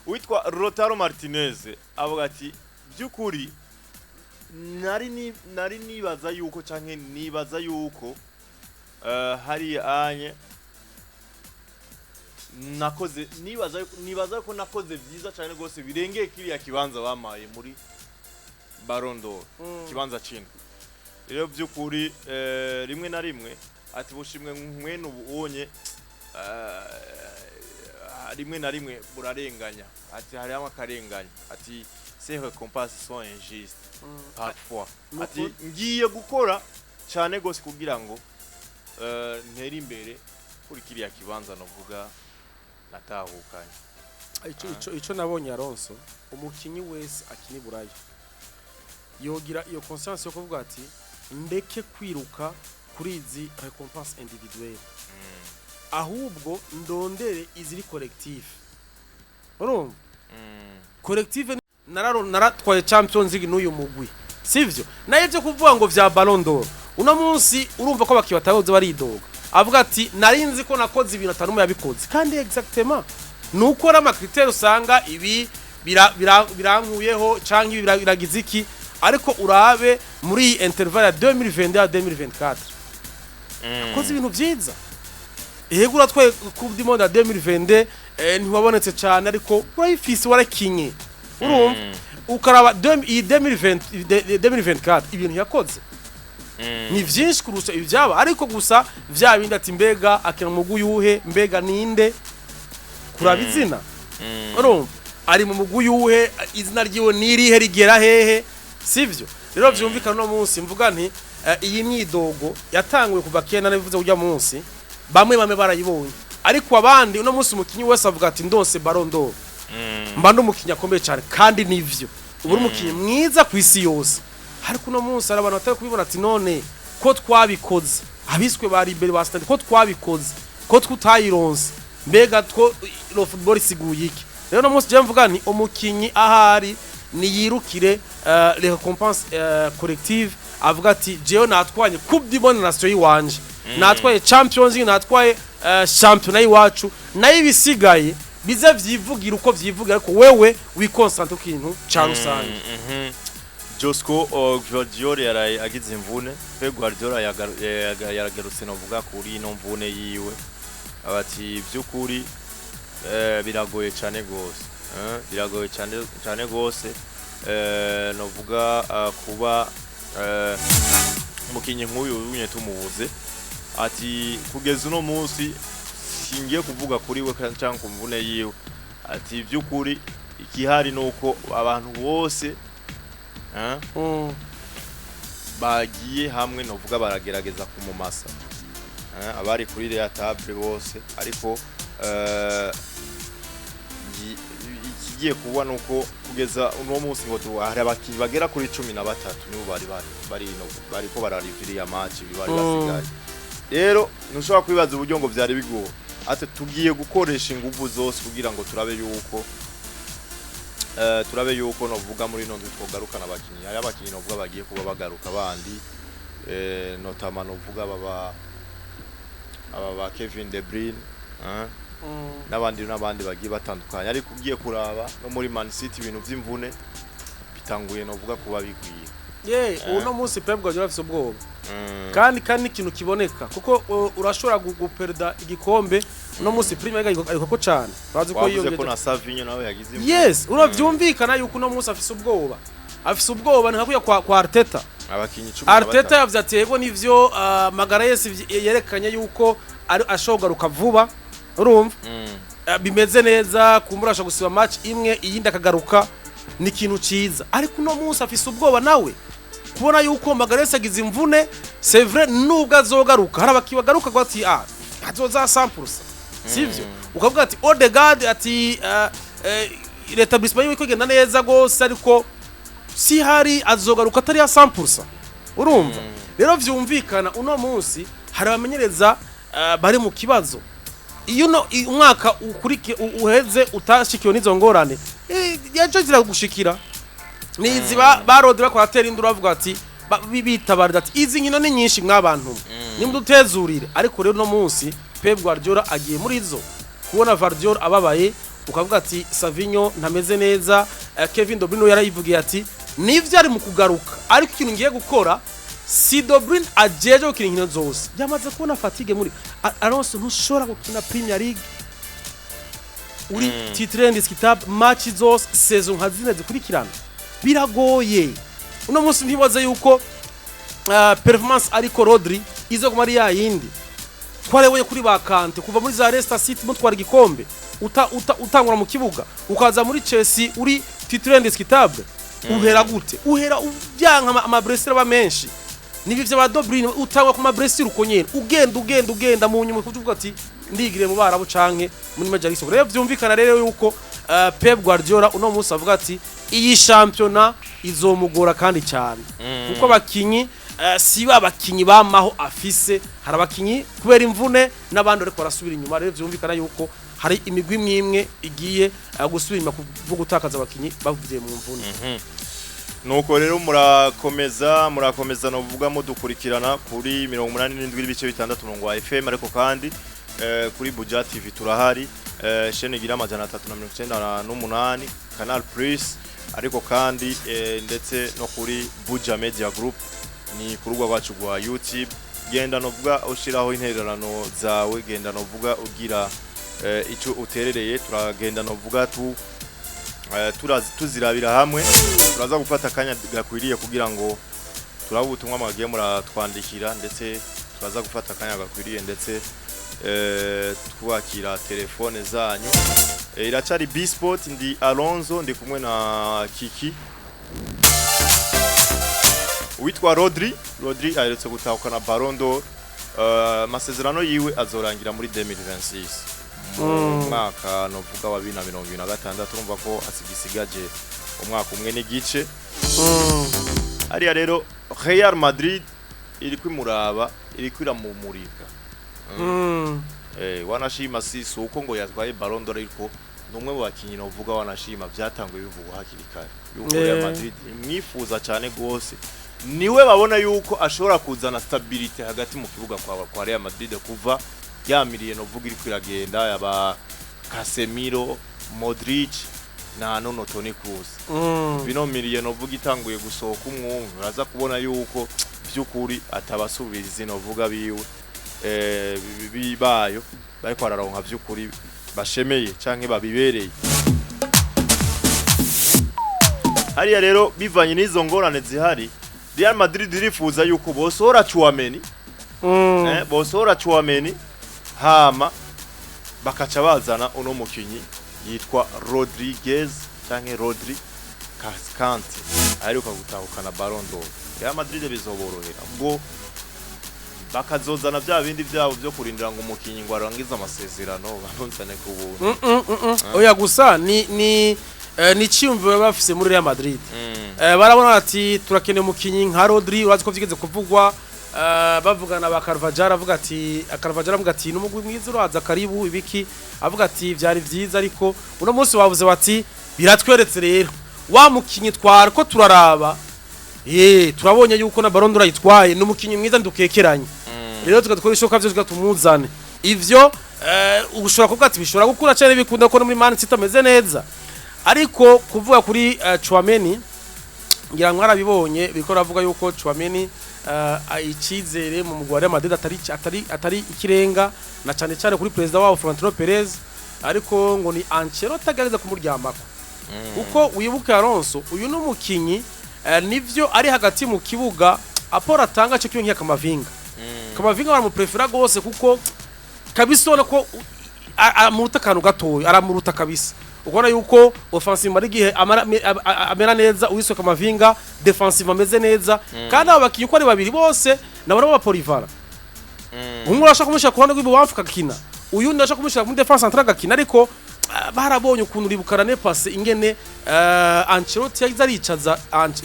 Witwa Rotaro Martinez avuga ati byukuri nari nibaza yuko canke nibaza yuko hari anye nakoze nibaza ko nakoze vyiza cyane gose birengeye kiriya kibanza bamaye muri Ballon d'Or kibanza cine rero byukuri rimwe na rimwe ati bushimwe mwene ubonye rimwe na rimwe burarenganya ati hari amakarenganya ati ces récompenses sont injustes parfois ati ngiye gukora cyane gose kugira ngo ntera imbere kuri kiriya kibanza novuga natahukanye ico nabonye Alonso umukinyi wese akini burayi yogira iyo conscience yo kuvuga ati ndeke kwiruka kuri izi récompenses individuelles ahubwo ndondere iziri collective urumva collective naratwaye Champions League n'uyu mugwi sivyo naye byo kuvuga ngo vya Ballon d'Or uno munsi urumva ko bakibatahoze baridoga avuga ati narinzi ko nakoze ibintu atanumu yabikoze kandi exactement nuko ra makriteri usanga ibi birankuyeho canke biragiziki ariko urabe muri interval ya 2022 à 2024 koze ibintu vyiza yego uratwaye Coupe du Monde ya 2022 ntiwabonetse cyane ariko urayifise warakinye urumva ukaraba 2024 ibintu yakoze ni vyinshi kurusha ivyaba ariko gusa vya bindi ati mbega akina mugu yuhe mbega ninde kuraba izina urumva ari mu mugu yuhe izina ryiwe nirihe rigera hehe sivyo rero vyumvikana no munsi mvuga nti iyi myidogo yatanguye kuva kena nabivuze ujya munsi bamwe barayibonye ariko abandi uno munsi umukinyi wese avuga ati ndose Ballon d'Or mba ndumukinyi akomeye cyane kandi nivyo uburi umukinyi mwiza ku isi yose ariko uno munsi arabantu batari kubibona ati none ko twabikoze abiswe bari imbere bastandi ko twabikoze ko tutayironse mbega two lo football siguye iki rero uno munsi je mvuga nti umukinyi ahari ni yirukire les récompenses collectives avuga ati jewe natwanye Coupe du Monde nation yiwanje natwaye Champions League natwaye championnat yiwacu nayo bisigaye bize vyivugira uko vyivugira ariko wewe wikonsantre kintu ca rusange Josco Guardiola yaraye agize imvune Pep Guardiola yagarutse novuga kuri ino mvune yiwe abati byukuri biragoye cyane gose biragoye cyane gose novuga kuba umukinyi nk'uyu unye tumubuze ati kugeza uno munsi singiye kuvuga kuri we cyangwa kumvune yiwe ati byukuri ikihari nuko abantu bose bagiye hamwe novuga baragerageza kumumasa abari kuri ya table bose ariko ikigiye kuba nuko kugeza uno munsi ngo hari abakinyi bagera kuri 13 nibo bari ko barariviriya match bari basigaye rero nushobora kwibaza uburyo ngo byari bigoye ate tugiye gukoresha ingufu zose kugira ngo turabe yuko novuga muri no twogarukana abakinyi hari abakinyi novuga bagiye kuba bagaruka bandi notama novuga aba Kevin De Bruyne n'abandi bagiye batandukanye ariko ugiye kuraba no muri Man City ibintu by'imvune bitanguye novuga kuba bigwiye uno munsi Pep Guardiola afite ubwoba kandi ikintu kiboneka kuko urashobora guperda igikombe uno munsi Premier League ariko ko cyane bazi ko yiyongeye ko na Savinho nawe yagize yes uravyumvikana yuko uno munsi afite ubwoba ni nkakuya kwa Arteta abakinyi 10 Arteta yavuze ati yego nivyo Magalhaes yerekanye yuko ashogaruka vuba urumva bimeze neza kumurasha gusiba match imwe iyindi akagaruka ni kintu ciza ariko uno munsi afite ubwoba nawe kubona yuko Magalhaes agize imvune c'est vrai nubwo azogaruka hari abakibagaruka gwati azoza 100% sivyo ukavuga ati Odegaard ati l'établissement yiwe kugenda neza gose ariko si hari azogaruka atari ya 100% urumva rero vyumvikana uno munsi hari abamenyereza bari mu kibazo iyo umwaka ukurike uheze utashikiwe n'izo ngorane yaje ziragushikira nizi barode bakora tera induru bavuga ati bitabarira ati izi nkino ni nyinshi mwabantu nimudutezurire ariko rero no munsi Pep Guardiola agiye muri zo kubona Guardiola ababaye ukavuga ati Savinho ntameze neza, Kevin De Bruyne yarayivugiye ati nivyo ari mu kugaruka ariko ikintu ngiye gukora si De Bruyne ajeje gukina inkino zose byamaze kubona fatigue muri Alonso ntushobora gukina Premier League uri titre indiscutable match zose saison nka zine zikurikirana biragoye uno munsi ntibaze yuko performance ariko Rodri izo kuma ari yindi twareboye kuri bakante kuva muri za Leicester City mutwara igikombe utangura mu kibuga ukaza muri Chelsea uri titre indiscutable uhera gute uhera ubyanka amablessure ba menshi nibivyo ba De Bruyne utangwa ku mablessure uko nyene ugenda mu nyuma kuvuga ati ndigire mu barabo canke muri Major League rero vyumvikana rero yuko Pep Guardiola uno munsi avuga ati iyi championnat izomugora kandi cyane kuko abakinyi si babakinyi bamaho afise hari abakinyi kubera imvune n'abandi ariko barasubira inyuma rero vyumvikana yuko hari imigwi imwe igiye gusubira inyuma kuvuga gutakaza abakinyi bavuye mu mvune nuko rero murakomeza no vuga mu dukurikirana kuri 87.6 murongo wa FM ariko kandi kuri Buja TV turahari chaîne igira amajana 398 Canal Plus ariko kandi ndetse no kuri Buja Media Group ni kurugwa rwacu rwa YouTube genda no vuga ushiraho intererano zawe genda no vuga ugira ico uterereye turagenda no vuga tuzirabira hamwe turaza gufata kanya gakwiriye kugira ngo turabe ubutumwa mwagiye muratwandikira ndetse turaza gufata kanya gakwiriye ndetse twakira telefone zanyu iracari B-Sport ndi Alonso ndi kumwe na Kiki witwa Rodri aherutse gutahukana Ballon d'Or masezerano yiwe azorangira muri 2026 mwaka no vuga wa 2026 urumva ko asigisigaje umwaka umwe n'igice ari rero Real Madrid iri kwimuraba iri kwiramumurika wanashima sisi uko ngo yatwaye Ballon d'Or ariko numwe mu bakinyi no vuga wanashima byatanguye bivugwa hakiri kare yuko Real Madrid imwifuza cyane gose niwe babona yuko ashobora kuzana stability hagati mu kibuga kwa Real Madrid kuva yamiriye no vuga iri kwiragenda yaba Casemiro, Modric na nono Toni Kroos bino miriye no vuga itanguye gusohoka umwumwe uraza kubona yuko byukuri atabasubiriza no vuga biwe bibayo bariko araronka byukuri bashemeye canke babibereye hariya rero bivanye n'izo ngorane zihari Real Madrid irifuza yuko bosohora Chouameni hama bakaca bazana uno mukinyi yitwa Rodriguez canke Rodri Cascante aheruka gutahukana Ballon d'Or Real Madrid bizoborohera ubwo bakazozana bya bindi byabo byo kurindira ngo umukinyi ngo arangiza amasezerano babonzane ku buntu oya gusa ni cyumviro bafise muri Real Madrid barabona ati turakeneye umukinyi nka Rodri urazi ko vyigeze kuvugwa bavugana ba Carvajal avuga ati n'umugwi mwiza uraza karibu ibiki avuga ati byari byiza ariko uno munsi wavuze bati biratweretse rero wa mukinyi twara ko turaraba turabonye yuko na Ballon d'Or yitwaye n'umukinyi mwiza ndukekeranye rero tugakoresha ko byo tumuzane ivyo ugushora kuvuga ati bishora gukura cyane bikunda ko muri Man City ameze neza ariko kuvuga kuri Chouameni ngira ngo arabibonye biko ravuga yuko Chouameni ayicizere mu mugwa wa Madrid atari ikirenga na cyane cyane kuri president wabo Florentino Perez ariko ngo ni Ancelotti agaragaza kumuryamako uko wibuka Alonso uyu n'umukinyi nivyo ari hagati mu kibuga apora atanga cyo cyonkiya Kamavinga baramuprefera gose kuko kabisona ko amuruta kanu gatoyo aramuruta kabisa ukora yuko offensive ari gihe amera neza uwisoka Kamavinga defensive ameze neza kandi abakinyi ko ari babiri bose nabona bapolivara umwe urashaka kumushyira ku ruhande rw'ibubafu kakina uyu ndashaka kumushyira muri defense centrale gakina ariko barabonye ukuntu ribukara ne passe ingene Ancelotti yazaricaza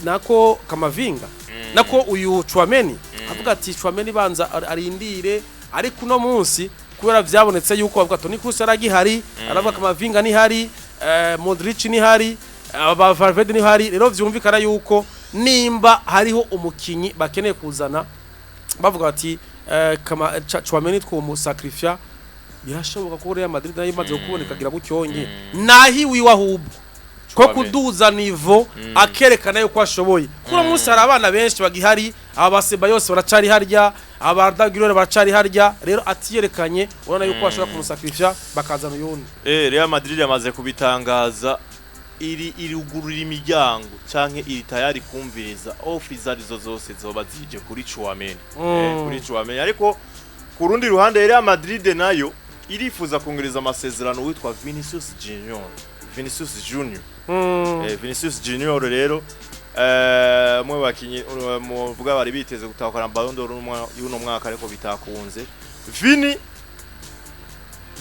nako Kamavinga nako uyu Chouameni avuga ati Chouameni banza arindire ariko no munsi kubera vyabonetse yuko bavuga Toni Kroos yaragihari aravuga Kamavinga ni hari Modric ni hari aba Valverde ni hari rero vyumvikana yuko nimba hariho umukinyi bakeneye kuzana bavuga ati Chouameni two mu sacrifice birashoboka ko Real Madrid nayo imaze kuboneka gira gucyonge nahiwe iwahubwo ko kuduza nivo akerekana yuko ashoboye kuri munsi hari abana benshi bagihari abaseba yose baracari harya abardagirore baracari harya rero atiyerekanye urana yuko ashobora kumusakrifya bakazana yundi Real Madrid yamaze kubitangaza iri ugurura imiryango canke iri tayari kumviriza offer arizo zose zoba zije kuri Chouameni kuri Chouameni ariko ku rundi ruhande Real Madrid nayo irifuza kongereza amasezerano witwa Vinicius Jr Vinicius Jr rero mwe bakinyi muvuga bari biteze gutahukana Ballon d'Or y'uno mwaka ariko bitakunze Vini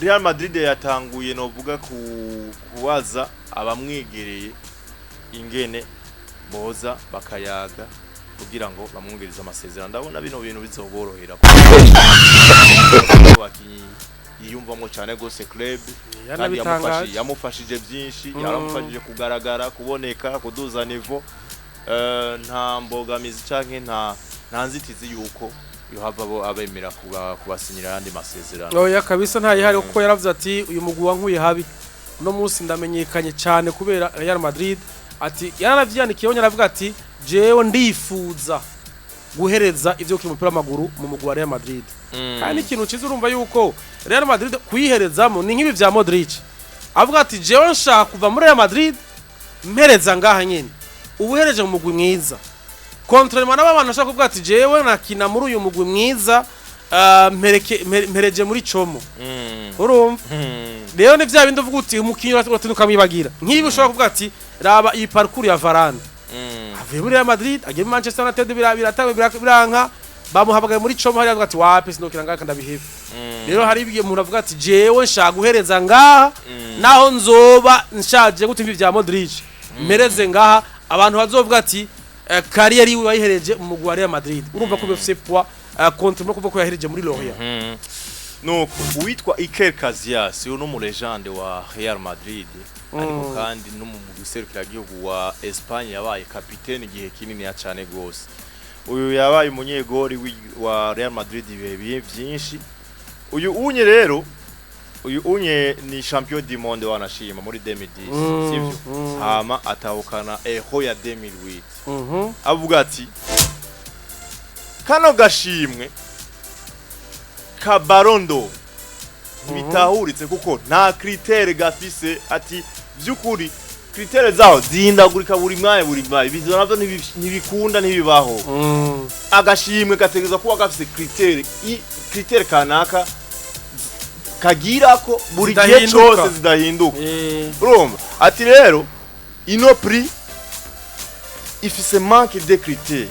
Real Madrid yatanguye no vuga kuwaza abamwegereye ingene boza bakayaga kugira ngo bamwongereze amasezerano ndabona bino bintu bizogorohera bakinyi yiyumvamo cyane gose club kandi yamufashije byinshi yaramufashije kugaragara kuboneka kuduza nivo nta mbogamizi canke nta nzitizi yuko yohava abemera kubasinyira yandi masezerano oya kabisa nta yihari kuko yaravuze ati uyu mugwi wankuye habi no munsi ndamenyekanye cyane kubera Real Madrid ati yaravyandikiye yaravuga ati jewe ndifuza guhereza ivyo ku mupira w'amaguru mu mugwi wa Real Madrid kandi ikintu ciza urumva yuko Real Madrid kuyiherezamo ni nk'ibi vya Modric avuga ati jewe nshaka kuva muri Real Madrid mpereza ngaha nyene ubuhereje mu mugwi mwiza contrairement n'abantu bashaka kuvuga ati jewe nakina muri uyu mugwi mwiza mpereje muri Como urumva rero ni vya bindi uvuga uti umukinyi uratunuka mwibagira nk'ibi ushobora kuvuga ati raba iyi parcours ya Varane avuye muri Real Madrid agiye muri Manchester United biranka bamuhabagaye muri Como hari avuga ati wapi sinokira ngaka ndabihebe rero hari ibiye umuntu avuga ati jewe nshaka guhereza ngaha naho nzoba nshaje gutimva vya Modric mpereze ngaha abantu bazovuga ati career yiwe wayihereje mu mugwi wa Real Madrid urumva ko bifise poids contre mo kuvuga ko yahereje muri Lorient nuko uwitwa Iker Casillas uno mu legende wa Real Madrid ariko kandi no mu guserukira igihugu wa Espagne yabaye kapiteni igihe kinini ya cyane gose uyu yabaye umunyegori wa Real Madrid ibihe byinshi uyu unye rero uyu unye ni champion du monde wanashima muri 2010 sivyo hama atahukana eho ya 2008 avuga ati kano gashimwe ka Ballon d'Or bitahuritse kuko nta critère gafise ati byukuri critère zaho zihindagurika buri mwanya ibyo navyo ntibikunda ntibibaho agashimwe gategeza kuba gafise critère kanaka kagira ko buri gihe cyose zidahinduka urumva ati rero ino prix ifise manque de critères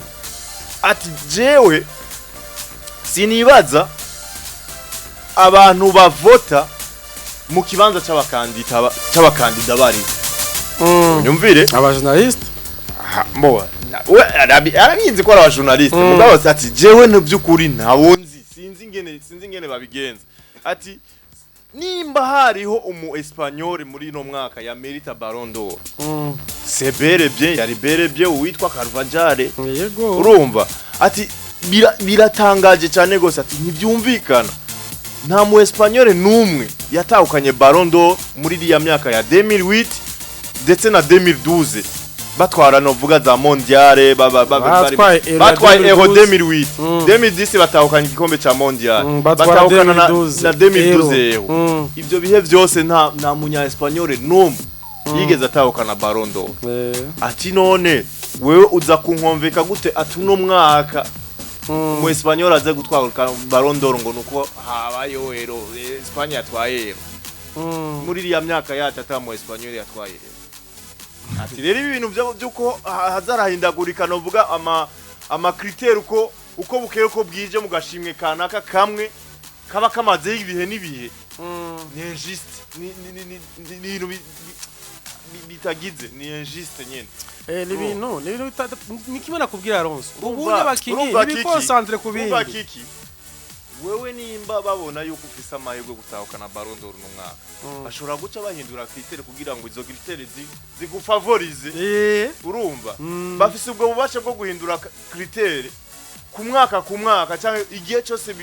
ati jewe sinibaza abantu bavota mu kibanza c'abakandida bari nyumvire aba journaliste mbo we arabizi ko aba journaliste mugabo ati jewe no byukuri ntabonzi sinzi ingene babigenza ati nimba hariho umu Espanyol muri no mwaka ya merita Ballon d'Or c'est bien yari bien uwitwa Carvajal yego urumva ati biratangaje cyane gose ati ntibyumvikana nta mu Espanyol numwe yatahukanye Ballon d'Or muri ya myaka ya 2008 ndetse na 2012 batwara no vuga za mondiale batwaye Euro 2008 2010 batahukanye igikombe ca mondiale batahukana na 2012 ibyo bihe byose nta munya Espanyol numwe yigeze atahukana Ballon d'Or ati none wewe uza kunkomveka gute atuno mwaka mu Espanyol aze gutwara Ballon d'Or ngo nuko habayo Euro Espagne yatwaye muri ya myaka yatata mu Espanyol yatwaye ati rero ibintu byuko hazarahindagurika no vuga ama critère uko bukeye ko bwije mu gashimwe kanaka kamwe kaba kamaze ibihe nibihe ni injuste ni bitagize ni injuste nyene ni bintu ni kimwe nakubwira Alonso ubuye bakinyi ni concentre kubindi wewe nimba babona yuko ufise amahirwe gutahukana Ballon d'Or no mwaka bashobora guca bahindura critère kugira ngo izo critère zigufavorize urumva bafise ubwo bubasha bwo guhindura critère ku mwaka cyangwa igihe cyose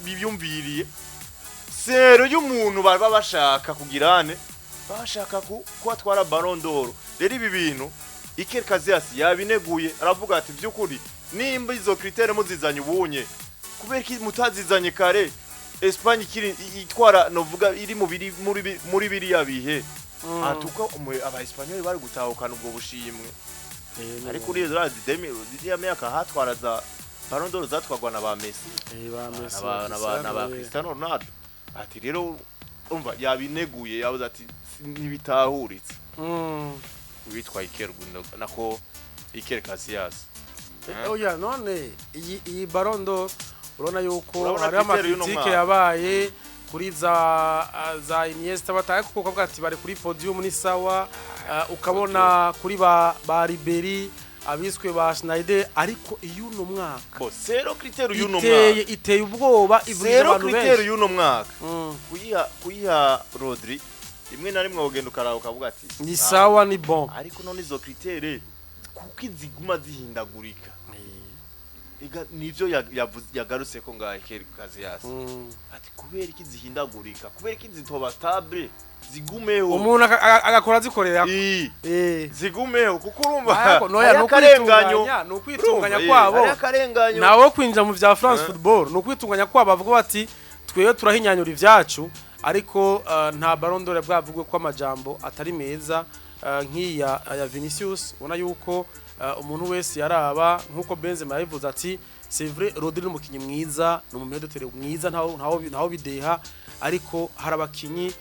bibyumviriye sero y'umuntu baba bashaka kugirane bashaka ko atwara Ballon d'Or. Rero ibi bintu Iker Casillas yabineguye aravuga ati byukuri nimba izo critère muzizanye ubunye kubera ki mutazizanye kare Espagne kiri itwara novuga iri muri biriya bihe atuka aba Espanyol bari gutahukana ubwo bushimwe ariko uriye zirazi demi myaka hatwara za Ballon d'Or zatwagwa na ba Messi na ba Cristiano Ronaldo ati rero umva yabineguye yavuze ati nibitahuritse witwa Iker nako Iker Casillas oya none iyi Ballon d'Or urona yuko hari amakritike yabaye kuri za Iniesta bataye kuko kavuga ati bari kuri podium ni sawa ukabona kuri ba Ribery abiswe ba Schneider ariko iyuno mwaka zero critère y'uno mwaka iteye ubwoba ivuze abantu benshi zero critère y'uno mwaka kuyiha Rodri imwe na rimwe wogenda ukaraho ukavuga ati ni sawa ni bon ariko none izo critère kuko iziguma zihindagurika nivyo yagarutse ko ngaye Iker Casillas ati kubera iki zihindagurika kubera iki zitoba stable zigumeho umuntu agakora zikorera zigumeho kuko urumva no kwitunganya kwabo nawo kwinjira mu vya France football no kwitunganya kwabo bavuga bati twewe turahinyanyura ivyacu ariko nta Ballon d'Or bwavugwe ko amajambo atari meza nk'iya ya Vinicius ubona yuko umuntu wese yaraba nkuko Benzema yabivuze ati c'est vrai Rodri n'umukinyi mwiza n'umumedotere mwiza ntaho bideha ariko harabakinyi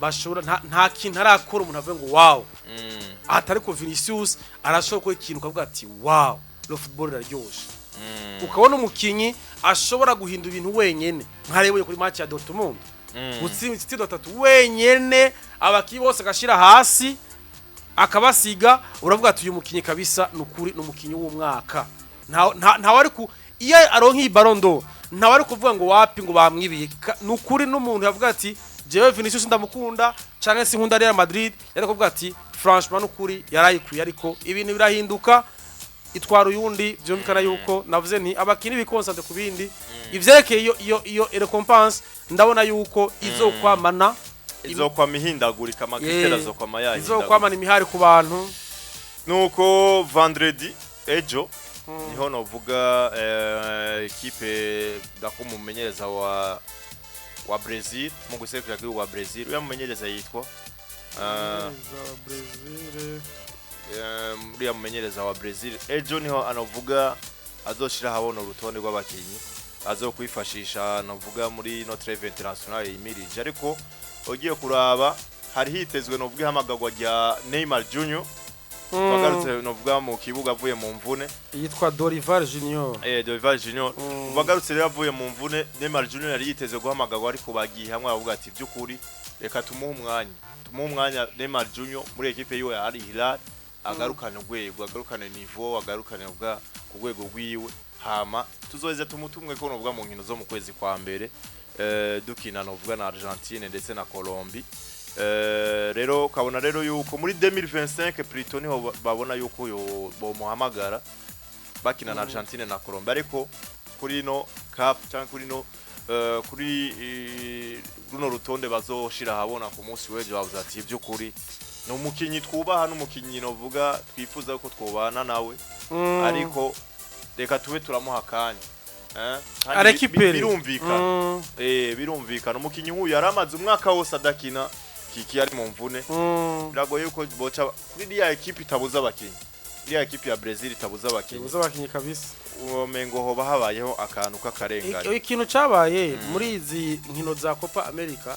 bashobora nta kintu arakora umuntu avuga ngo wow atari ko Vinicius arashobora ko ikintu kavuga ati wow le football raryoshe ukabona umukinyi ashobora guhindura ibintu wenyene nkarebeye kuri match ya Dortmund gutsinda 3 wenyene abaki bose gashira hasi akabasiga uravuga ati uyu mukinyi kabisa nukuri numukinyi w'umwaka nta wari ku iyo aronka iyi Ballon d'Or nta wari kuvuga ngo wapi ngo bamwibiye nukuri n'umuntu yavuga ati jewe Vinicius ndamukunda canke si nkunda Real Madrid yariko kuvuga ati franchement nukuri yarayikuye ariko ibintu birahinduka itwara uyundi byumvikana yuko navuze nti abakini bikonsante ku bindi ivyerekeye iyo recompense ndabona yuko izokwamana izokwama ihindagurika amakritera zokwama yahindagurika izokwamana imihari ku bantu nuko vendredi ejo niho novuga equipe dakumumenyereza wa Brazil mu gusekura kuri wa Brazil uyamumenyereza yitwa Brazil mumenyereza wa Brazil ejo niho anovuga azoshira habona urutonde rw'abakinyi azokwifashisha novuga muri notre event international yimirije ariko ogiye kuraba hari hitezwe novuga hamagagwa rya Neymar Jr bagarutse novuga mu kibuga avuye mu mvune yitwa Dorival Jr Dorival Jr bagarutse rero avuye mu mvune Neymar Jr yari yitezwe guhamagagwa ariko bagiye hamwe bavuga ati byukuri reka tumuhe umwanya Neymar Jr muri equipe yiwe ya Al Hilal agarukane urwego agarukane niveau agarukane ubwa ku rwego rwiwe hama tuzoheza tumutumwe ko novuga mu nkino zo mu kwezi kwa mbere dukina novuga na Argentine ndetse na Colombie rero kabona rero yuko muri 2025 Pluton niho babona yuko yo bomuhamagara bakina na Argentine na Colombie ariko kuri no cup cyangwa kuri no kuri runo rutonde bazoshira habona ku munsi weje bavuze ati byukuri no mukinyi twubaha n'umukinyi novuga twifuza ko twobana nawe ariko reka tube turamuha kanya birumvikana birumvikana umukinyi huyu yaramaze umwaka wose adakina kiki ari mu mvune biragoye yuko boca kuri ya equipe itabuza abakinyi ya equipe ya Brazil itabuza abakinyi kabisa umengo hoba habayeho akantu k'akarengane ikintu cabaye muri izi nkino za Copa America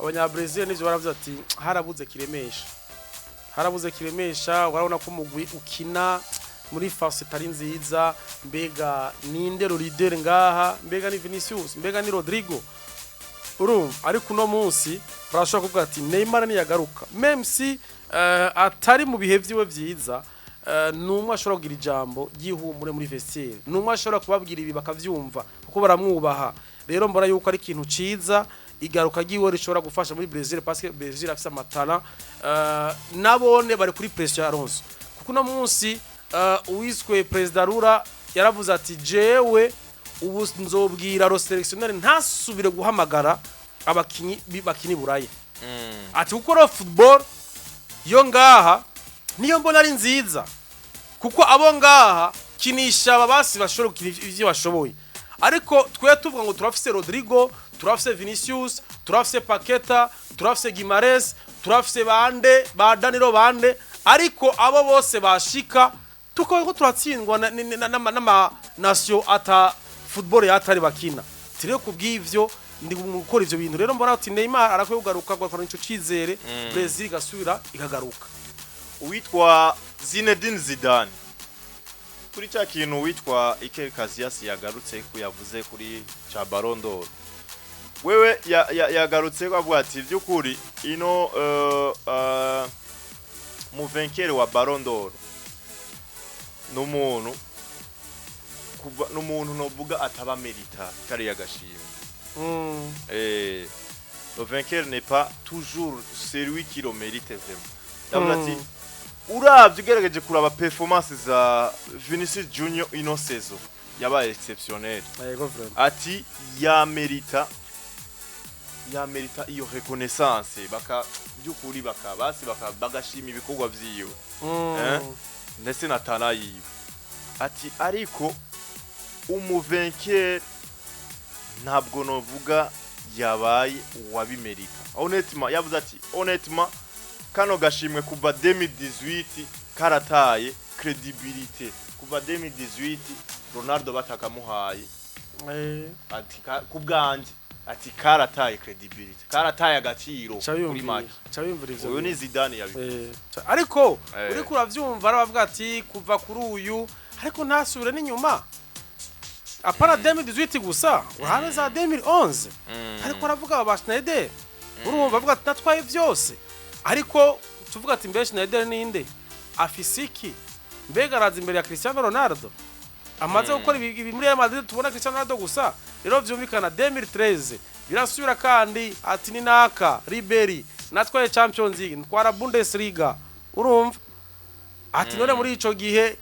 abanya Brazil nivyo baravuze ati harabuze kiremesha urabona ko umugwi ukina muri fase tari nziza mbega ninde leader ngaha mbega ni Vinicius mbega ni Rodrigo ariko no munsi barashaka kuvuga ati Neymar ni yagaruka même si atari mu bihe vyiwe vyiza numwe ashobora kugira ijambo gihumure muri vestiaire numwe ashobora kubabwira ibi bakavyumva kuko baramwubaha rero mbora yuko ari ikintu ciza igaruka giwe rishobora gufasha muri Brazil parce que Brazil afise amatara nabone bari kuri pressure Alonso kuko no munsi uwiswe president Lula yaravuze ati jewe ubu nzobwira ro selectionnaire ntasubire guhamagara abakinyi bakini buraye ati gukora football yo ngaha niyo mbona ari nziza kuko abo ngaha kinisha ababasi bashobora ivyo bashoboye ariko twe tuvuga ngo turafise Rodrigo turafise Vinicius turafise Paqueta turafise Guimares turafise bande ba Danilo bande ariko abo bose bashika tuko turatsindwa na nation ata football yatari bakina tire kubw'ivyo ndi gukora ivyo bintu rero mbona ati Neymar arakwiye kugaruka gukora ico cizere Brazil gasubira ikagaruka uwitwa Zinedine Zidane kuri cya kintu witwa Iker Casillas yagarutse ko yavuze kuri cha Ballon d'Or wewe yagarutse ko avuga ati byukuri ino mu vainqueur wa Ballon d'Or n'umuntu novuga ataba merita kari yagashimye le vainqueur n'est pas toujours celui qui le mérite vraiment ndavuga ati uravye ugerageje kuraba performance za Vinicius Jr ino saison yabaye exceptionnel ati ya merita iyo reconnaissance baka byukuri bagashima ibikorwa vyiwe ndetse na tala yiwe ati ariko umuvainqueur ntabwo novuga yabaye wabimerita honnêtement yavuze ati honnêtement kano gashimwe kuva 2018 karataye credibilité kuva 2018 Ronaldo batakamuhaye ati kubwanje ati karataye credibility karataye agaciro kuri match cyabimvurizo uyu ni Zidane yabivuze ariko uri kuravyumva aravuga ati kuva kuri uyu ariko ntasubire n'inyuma apara 2018 gusa urane za 2011 ariko aravuga abashnede urumva avuga ati natwaye vyose ariko tuvuga ati Mbega Schneider ninde afisiki Mbega araza imbere ya Cristiano Ronaldo amaze gukora ibi muri Real Madrid tubona Cristiano Ronaldo gusa rero vyumvikana 2013 birasubira kandi ati ni naka Ribery natwaye Champions League ntwara Bundesliga urumva ati none muri ico gihe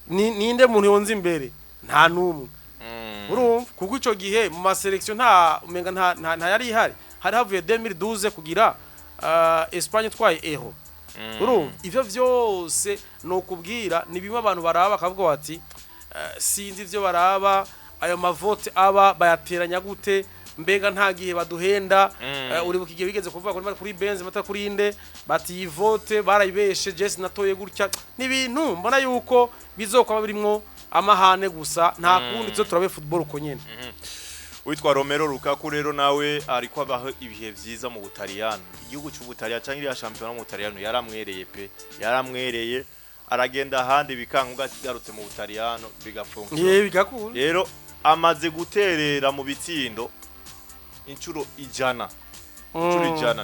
ninde muntu yonze imbere nta numwe urumva kuko ico gihe mu ma selection nta yari ihari hari havuye 2012 kugira Espagne twaye eho urumva ivyo vyose no kubwira ni bimwe abantu baraba bakavuga bati sinzi ivyo baraba ayo mavote aba bayateranya gute mbega nta gihe baduhenda uri bukigiye bigeze kuvuga kuri Benz mata kuri inde bati vote barayibeshe Jesse natoye gutya ni bintu mbona yuko bizokwa birimwo amahane gusa nta kundi zo turabe football uko nyene witwa Romero Lukaku rero nawe ariko abaho ibihe vyiza mu Butaliyano igihugu cy'Ubutaliyano cyangwa ya champion mu Butaliyano yaramwereye aragenda handi bikankuga kigarutse mu Butaliyano bigafunga bigakura rero amaze guterera mu bitsindo incuro ijana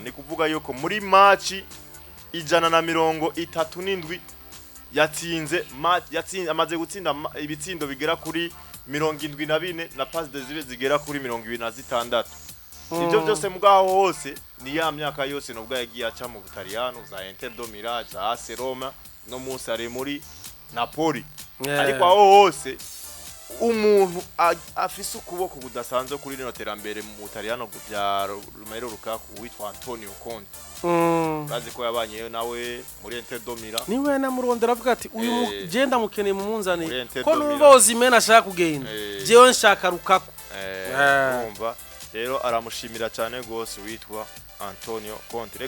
ni kuvuga yuko muri match 137 yatsinze amaze gutsinda ibitsindo bigera kuri 74 na pass de zigera kuri 26 ivyo byose mugaho hose ni ya myaka yose nubwo yagiye aca mu Butaliyano za Inter do Milan za AC Roma no munsi ari muri Napoli ariko aho hose umuntu afise ukuboko kudasanzwe kuri rino terambere mu Butaliyano bya Romero Lukaku witwa Antonio Conte bazi ko yabanye nawe muri Inter do Milan niwe na murondera avuga ati uyu genda mukeneye mu munzane ko numbozi mena ashaka kugenda jewe nshaka Lukaku urumva rero aramushimira cyane gose witwa Antonio Conte